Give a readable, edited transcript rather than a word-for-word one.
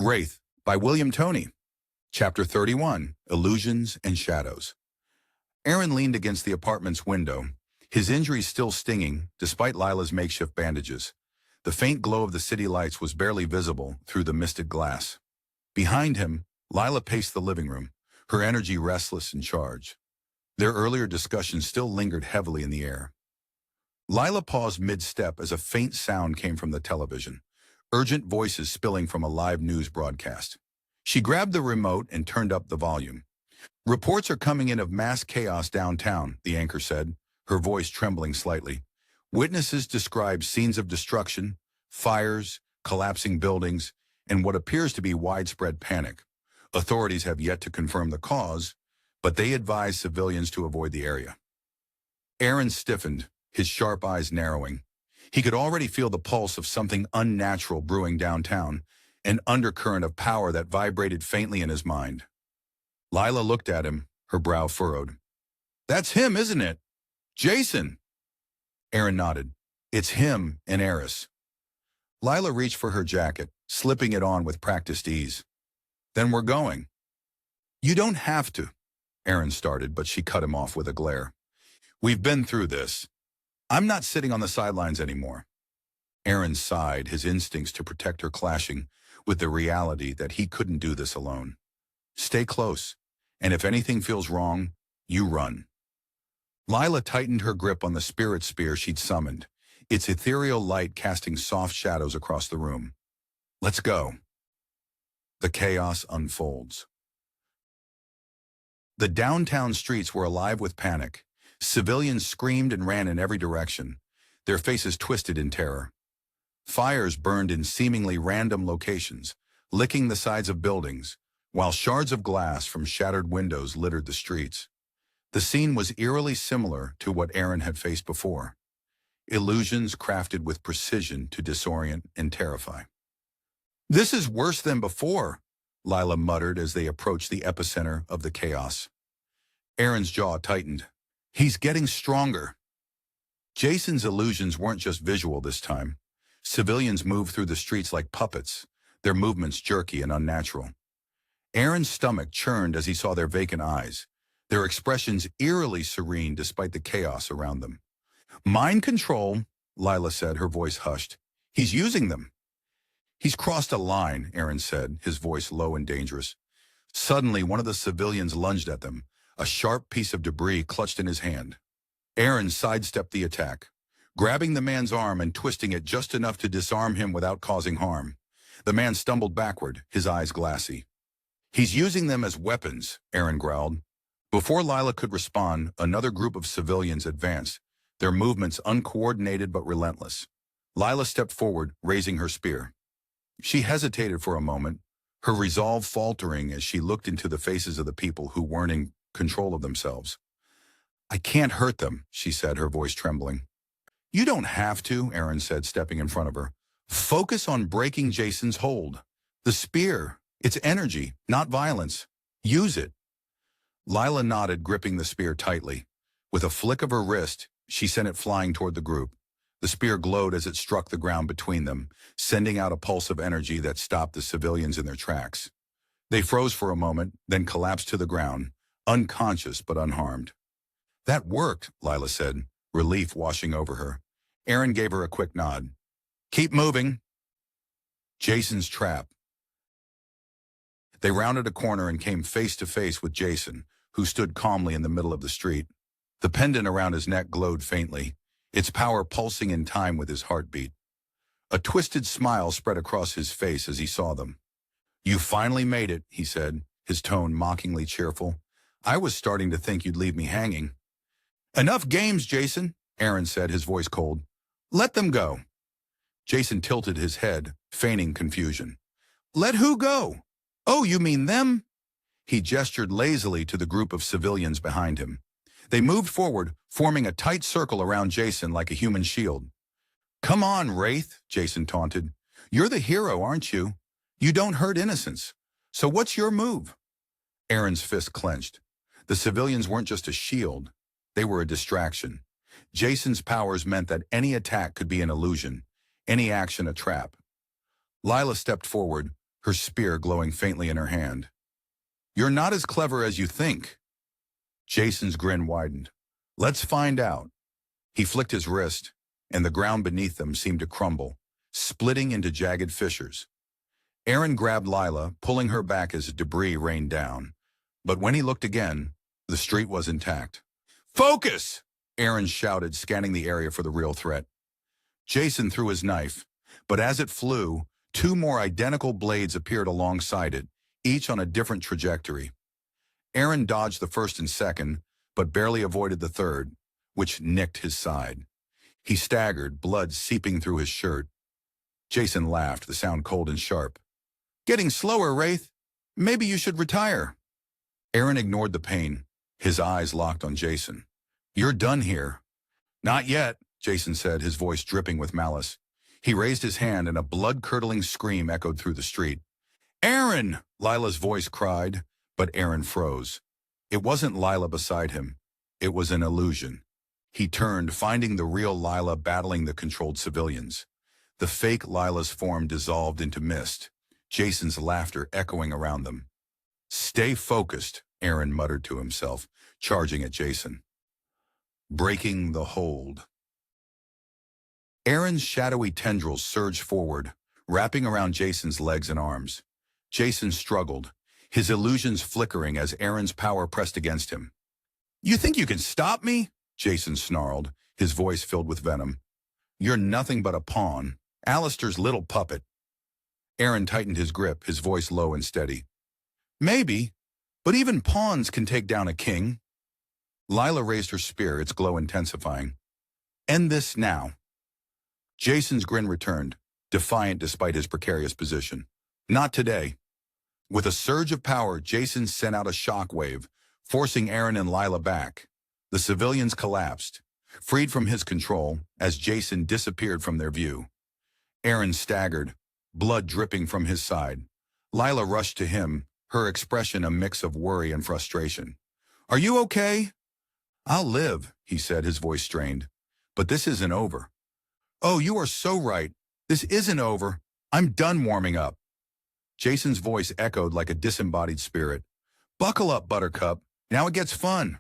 Wraith by William Toney. Chapter 31, Illusions and Shadows. Aaron leaned against the apartment's window, his injuries still stinging despite Lilah's makeshift bandages. The faint glow of the city lights was barely visible through the misted glass. Behind him, Lilah paced the living room, her energy restless and charged. Their earlier discussion still lingered heavily in the air. Lilah paused mid-step as a faint sound came from the television, urgent voices spilling from a live news broadcast. She grabbed the remote and turned up the volume. "Reports are coming in of mass chaos downtown," the anchor said, her voice trembling slightly. "Witnesses describe scenes of destruction, fires, collapsing buildings, and what appears to be widespread panic. Authorities have yet to confirm the cause, but they advise civilians to avoid the area." Aaron stiffened, his sharp eyes narrowing. He could already feel the pulse of something unnatural brewing downtown, an undercurrent of power that vibrated faintly in his mind. Lilah looked at him, her brow furrowed. "That's him, isn't it? Jason!" Aaron nodded. "It's him and Eris." Lilah reached for her jacket, slipping it on with practiced ease. "Then we're going." "You don't have to," Aaron started, but she cut him off with a glare. "We've been through this. I'm not sitting on the sidelines anymore." Aaron sighed, his instincts to protect her clashing with the reality that he couldn't do this alone. "Stay close, and if anything feels wrong, you run." Lilah tightened her grip on the spirit spear she'd summoned, its ethereal light casting soft shadows across the room. "Let's go." The chaos unfolds. The downtown streets were alive with panic. Civilians screamed and ran in every direction, their faces twisted in terror. Fires burned in seemingly random locations, licking the sides of buildings, while shards of glass from shattered windows littered the streets. The scene was eerily similar to what Aaron had faced before. Illusions crafted with precision to disorient and terrify. "This is worse than before," Lilah muttered as they approached the epicenter of the chaos. Aaron's jaw tightened. "He's getting stronger." Jason's illusions weren't just visual this time. Civilians moved through the streets like puppets, their movements jerky and unnatural. Aaron's stomach churned as he saw their vacant eyes, their expressions eerily serene despite the chaos around them. "Mind control," Lilah said, her voice hushed. "He's using them." "He's crossed a line," Aaron said, his voice low and dangerous. Suddenly, one of the civilians lunged at them, a sharp piece of debris clutched in his hand. Aaron sidestepped the attack, grabbing the man's arm and twisting it just enough to disarm him without causing harm. The man stumbled backward, his eyes glassy. "He's using them as weapons," Aaron growled. Before Lilah could respond, another group of civilians advanced, their movements uncoordinated but relentless. Lilah stepped forward, raising her spear. She hesitated for a moment, her resolve faltering as she looked into the faces of the people who weren't in control of themselves. "I can't hurt them," she said, her voice trembling. "You don't have to," Aaron said, stepping in front of her. "Focus on breaking Jason's hold. The spear, it's energy, not violence. Use it." Lilah nodded, gripping the spear tightly. With a flick of her wrist, she sent it flying toward the group. The spear glowed as it struck the ground between them, sending out a pulse of energy that stopped the civilians in their tracks. They froze for a moment, then collapsed to the ground, unconscious but unharmed. "That worked," Lilah said, relief washing over her. Aaron gave her a quick nod. "Keep moving." Jason's trap. They rounded a corner and came face to face with Jason, who stood calmly in the middle of the street. The pendant around his neck glowed faintly, its power pulsing in time with his heartbeat. A twisted smile spread across his face as he saw them. "You finally made it," he said, his tone mockingly cheerful. "I was starting to think you'd leave me hanging." "Enough games, Jason," Aaron said, his voice cold. "Let them go." Jason tilted his head, feigning confusion. "Let who go? Oh, you mean them?" He gestured lazily to the group of civilians behind him. They moved forward, forming a tight circle around Jason like a human shield. "Come on, Wraith," Jason taunted. "You're the hero, aren't you? You don't hurt innocents. So what's your move?" Aaron's fist clenched. The civilians weren't just a shield. They were a distraction. Jason's powers meant that any attack could be an illusion, any action a trap. Lilah stepped forward, her spear glowing faintly in her hand. "You're not as clever as you think." Jason's grin widened. "Let's find out." He flicked his wrist, and the ground beneath them seemed to crumble, splitting into jagged fissures. Aaron grabbed Lilah, pulling her back as debris rained down. But when he looked again, the street was intact. "Focus!" Aaron shouted, scanning the area for the real threat. Jason threw his knife, but as it flew, two more identical blades appeared alongside it, each on a different trajectory. Aaron dodged the first and second, but barely avoided the third, which nicked his side. He staggered, blood seeping through his shirt. Jason laughed, the sound cold and sharp. "Getting slower, Wraith. Maybe you should retire." Aaron ignored the pain, his eyes locked on Jason. "You're done here." "Not yet," Jason said, his voice dripping with malice. He raised his hand and a blood-curdling scream echoed through the street. "Aaron!" Lilah's voice cried, but Aaron froze. It wasn't Lilah beside him. It was an illusion. He turned, finding the real Lilah battling the controlled civilians. The fake Lilah's form dissolved into mist, Jason's laughter echoing around them. "Stay focused," Aaron muttered to himself, charging at Jason. Breaking the hold. Aaron's shadowy tendrils surged forward, wrapping around Jason's legs and arms. Jason struggled, his illusions flickering as Aaron's power pressed against him. "You think you can stop me?" Jason snarled, his voice filled with venom. "You're nothing but a pawn, Allistor's little puppet." Aaron tightened his grip, his voice low and steady. "Maybe, but even pawns can take down a king." Lilah raised her spear, its glow intensifying. "End this now." Jason's grin returned, defiant despite his precarious position. "Not today." With a surge of power, Jason sent out a shockwave, forcing Aaron and Lilah back. The civilians collapsed, freed from his control, as Jason disappeared from their view. Aaron staggered, blood dripping from his side. Lilah rushed to him, her expression a mix of worry and frustration. "Are you okay?" "I'll live," he said, his voice strained. "But this isn't over." "Oh, you are so right. This isn't over. I'm done warming up." Jason's voice echoed like a disembodied spirit. "Buckle up, Buttercup. Now it gets fun."